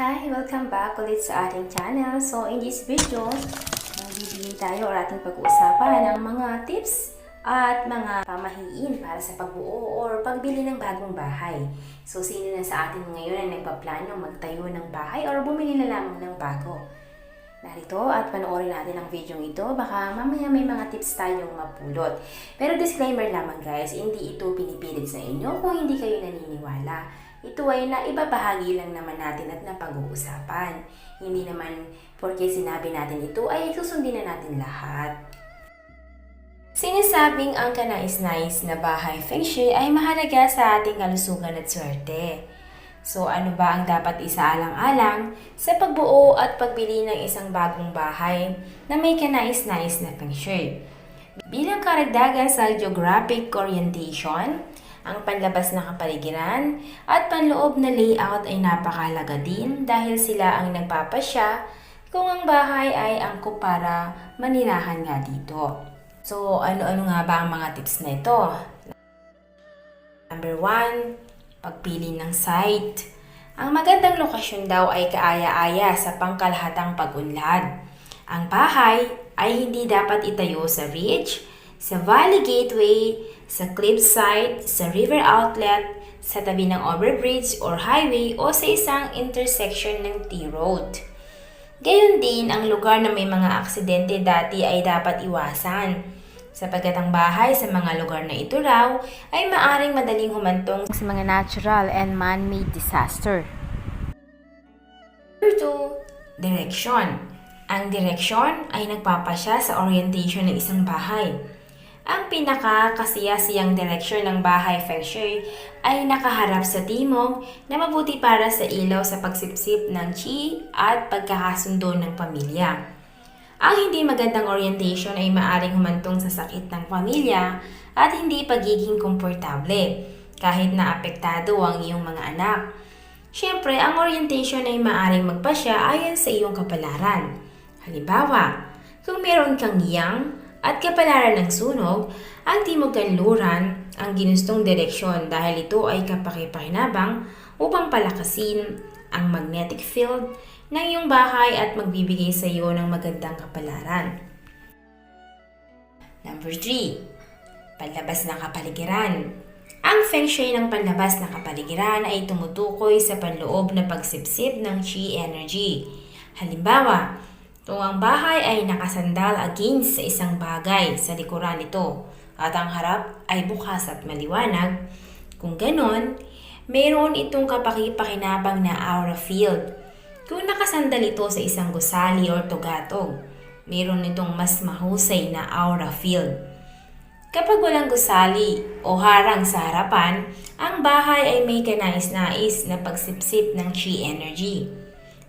Hi! Welcome back ulit sa ating channel. So, in this video, magbibigay tayo or ating pag-uusapan ng mga tips at mga pamahiin para sa pagbuo or pagbili ng bagong bahay. So, sino na sa atin ngayon ang nagpaplano magtayo ng bahay or bumili na lamang ng bago? Narito at panoorin natin ang video ito. Baka mamaya may mga tips tayong mapulot. Pero disclaimer lamang guys, hindi ito pinipilit sa inyo kung hindi kayo naniniwala. Ito ay naibabahagi lang naman natin at napag-uusapan. Hindi naman porque sinabi natin ito ay susundin na natin lahat. Sinasabing ang kanais-nais na bahay feng shui ay mahalaga sa ating kalusugan at swerte. So ano ba ang dapat isaalang-alang sa pagbuo at pagbili ng isang bagong bahay na may kanais-nais na feng shui? Bilang karagdagan sa geographic orientation, ang panlabas na kapaligiran at panloob na layout ay napakahalaga din dahil sila ang nagpapasya kung ang bahay ay angkop para manirahan nga dito. So, ano-ano nga ba ang mga tips na ito? Number 1, pagpili ng site. Ang magandang lokasyon daw ay kaaya-aya sa pangkalahatang pag-unlad. Ang bahay ay hindi dapat itayo sa ridge, sa valley gateway, sa cliffside, sa river outlet, sa tabi ng overbridge or highway o sa isang intersection ng T-road. Gayon din, ang lugar na may mga aksidente dati ay dapat iwasan, sapagkat ang bahay sa mga lugar na ito raw ay maaring madaling humantong sa mga natural and man-made disaster. Number 2, direction. Ang direksyon ay nagpapasya sa orientation ng isang bahay. Ang pinaka-kasiyasiyang direksyon ng bahay feng shui ay nakaharap sa timog na mabuti para sa ilaw sa pagsipsip ng qi at pagkakasundo ng pamilya. Ang hindi magandang orientation ay maaring humantong sa sakit ng pamilya at hindi pagiging komportable kahit na apektado ang iyong mga anak. Siyempre, ang orientation ay maaring magpasya ayon sa iyong kapalaran. Halimbawa, kung meron kang yang at kapalaran ng sunog, ang timog-kanluran ang ginustong direksyon dahil ito ay kapakipakinabang upang palakasin ang magnetic field ng iyong bahay at magbibigay sa iyo ng magandang kapalaran. Number 3, panlabas na kapaligiran. Ang feng shui ng panlabas na kapaligiran ay tumutukoy sa panloob na pagsipsip ng qi energy. Halimbawa, kung ang bahay ay nakasandal against sa isang bagay sa likuran nito at ang harap ay bukas at maliwanag, kung ganon, mayroon itong kapakipakinabang na aura field. Kung nakasandal ito sa isang gusali o tugatog, mayroon itong mas mahusay na aura field. Kapag walang gusali o harang sa harapan, ang bahay ay may kanais-nais na pagsipsip ng qi energy.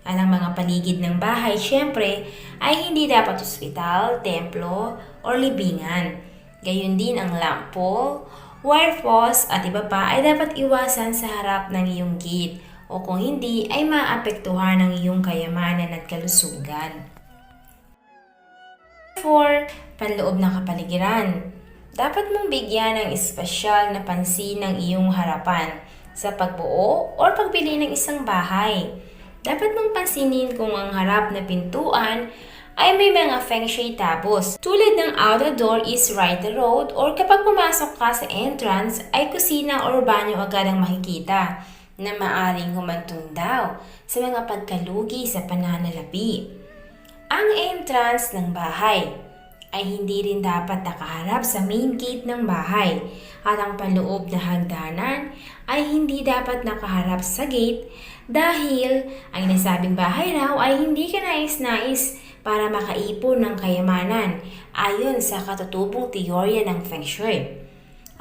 At ang mga paligid ng bahay, syempre, ay hindi dapat ospital, templo, o libingan. Gayon din ang lamp pole, wire post, at iba pa ay dapat iwasan sa harap ng iyong gate o kung hindi ay maapektuhan ang iyong kayamanan at kalusugan. 4. Panloob na kapaligiran. Dapat mong bigyan ng espesyal na pansin ng iyong harapan sa pagbuo o pagbili ng isang bahay. Dapat mong pansinin kung ang harap na pintuan ay may mga feng shui tabos. Tulad ng outer door is right the road or kapag pumasok ka sa entrance ay kusina or banyo agad ang makikita na maaring humantong daw sa mga pagkalugi sa pananalapi. Ang entrance ng bahay ay hindi rin dapat nakaharap sa main gate ng bahay at ang paloob na hagdanan ay hindi dapat nakaharap sa gate dahil ang nasabing bahay raw ay hindi kanais-nais para makaipon ng kayamanan ayon sa katutubong teorya ng feng shui.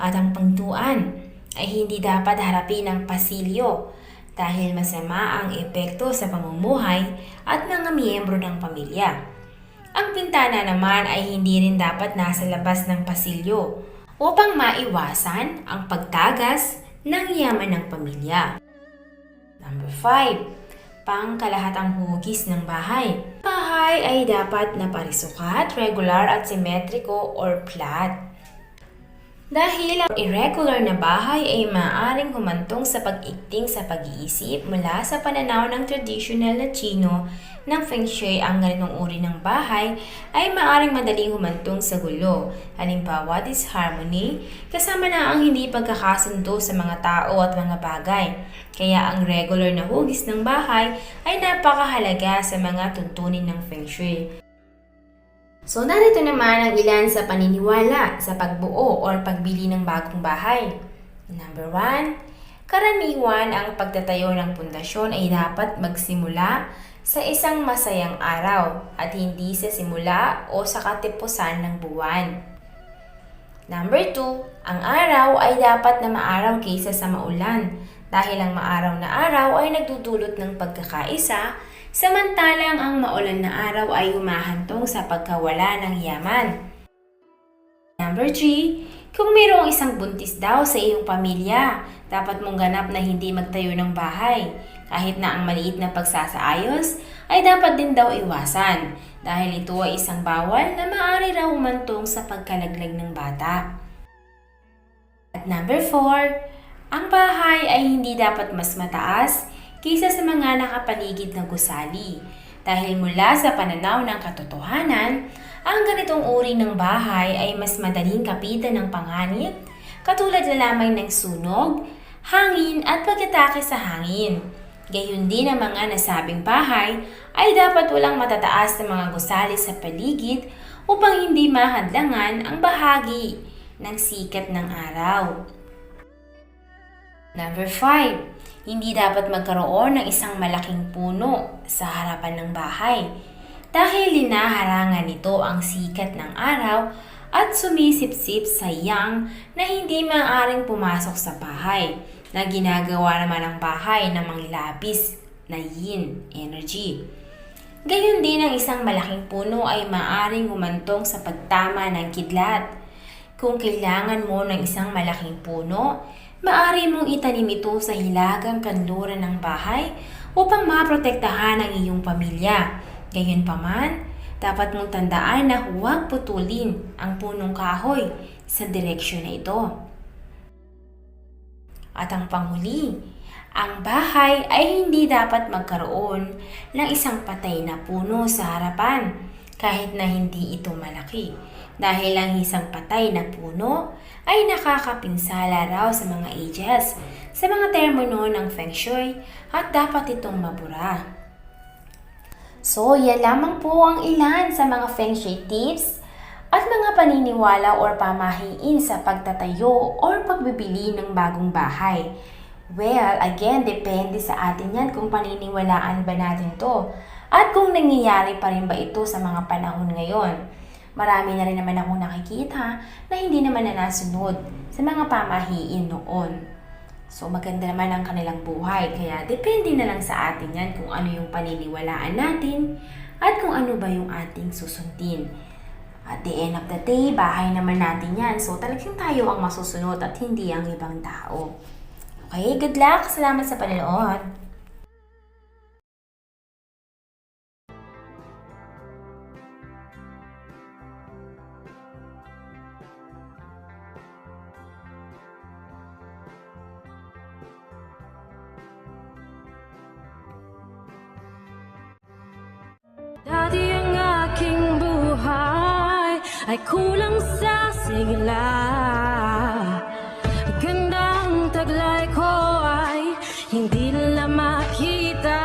At ang pintuan ay hindi dapat harapin ng pasilyo dahil masama ang epekto sa pamumuhay at mga miyembro ng pamilya. Ang bintana naman ay hindi rin dapat nasa labas ng pasilyo upang maiwasan ang pagtagas ng yaman ng pamilya. Number 5, pangkalahatang hugis ng bahay. Bahay ay dapat na parisukat, regular at simetriko or flat. Dahil ang irregular na bahay ay maaaring humantong sa pag-ikting sa pag-iisip mula sa pananaw ng traditional na Chino ng Feng Shui, ang ganitong uri ng bahay ay maaaring madaling humantong sa gulo, halimbawa disharmony, kasama na ang hindi pagkakasundo sa mga tao at mga bagay. Kaya ang regular na hugis ng bahay ay napakahalaga sa mga tuntunin ng Feng Shui. So, narito naman ang ilan sa paniniwala sa pagbuo or pagbili ng bagong bahay. Number 1, karaniwan ang pagtatayo ng pundasyon ay dapat magsimula sa isang masayang araw at hindi sa simula o sa katipusan ng buwan. Number 2, ang araw ay dapat na maaraw kaysa sa maulan dahil ang maaraw na araw ay nagdudulot ng pagkakaisa, samantalang ang maulan na araw ay humahantong sa pagkawala ng yaman. Number 3, kung mayroong isang buntis daw sa iyong pamilya, dapat mong ganap na hindi magtayo ng bahay. Kahit na ang maliit na pagsasaayos ay dapat din daw iwasan dahil ito ay isang bawal na maaari raw humantong sa pagkalaglag ng bata. At number 4, ang bahay ay hindi dapat mas mataas kaysa sa mga nakapaligid na gusali. Dahil mula sa pananaw ng katotohanan, ang ganitong uri ng bahay ay mas madaling kapitan ng panganib, katulad na lamang ng sunog, hangin at pag-atake sa hangin. Gayon din ang mga nasabing bahay ay dapat walang matataas na mga gusali sa paligid upang hindi mahadlangan ang bahagi ng sikat ng araw. Number 5, hindi dapat magkaroon ng isang malaking puno sa harapan ng bahay dahil linaharangan nito ang sikat ng araw at sumisipsip sa yang na hindi maaaring pumasok sa bahay na ginagawa naman ang bahay ng mga labis na yin energy. Gayon din ang isang malaking puno ay maaaring humantong sa pagtama ng kidlat. Kung kailangan mo ng isang malaking puno, maaari mong itanim ito sa hilagang kanluran ng bahay upang maprotektahan ang iyong pamilya. Gayunpaman, dapat mong tandaan na huwag putulin ang punong kahoy sa direksyon na ito. At ang panghuli, ang bahay ay hindi dapat magkaroon ng isang patay na puno sa harapan kahit na hindi ito malaki. Dahil ang isang patay na puno ay nakakapinsala raw sa mga ages, sa mga termino ng Feng Shui at dapat itong mabura. So, yan lamang po ang ilan sa mga Feng Shui tips at mga paniniwala or pamahiin sa pagtatayo or pagbibili ng bagong bahay. Well, again, depende sa atin yan kung paniniwalaan ba natin to at kung nangyayari pa rin ba ito sa mga panahon ngayon. Marami na rin naman akong nakikita na hindi naman na nasunod sa mga pamahiin noon. So maganda naman ang kanilang buhay, kaya depende na lang sa atin yan kung ano yung paniniwalaan natin at kung ano ba yung ating susundin. At the end of the day, bahay naman natin yan. So talagang tayo ang masusunod at hindi ang ibang tao. Okay, good luck! Salamat sa panonood! Dati ang aking buhay ay kulang sa sigla. Gandang taglay ko ay hindi nila makita.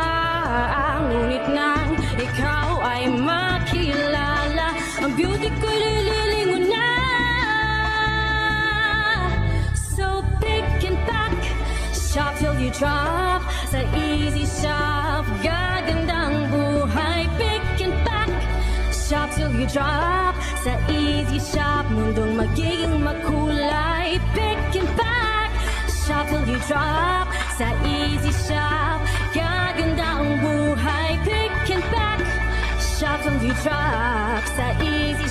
Ngunit nang ikaw ay makilala, ang beauty ko'y lililingon na. So pick and pack, shop till you drop. Sa easy shop, gagandang buhay. Shop till you drop. Sa easy shop, mundong magiging makulay. Pick and pack. Shop till you drop. Sa easy shop, gaganda ang buhay. Pick and pack. Shop till you drop. Sa easy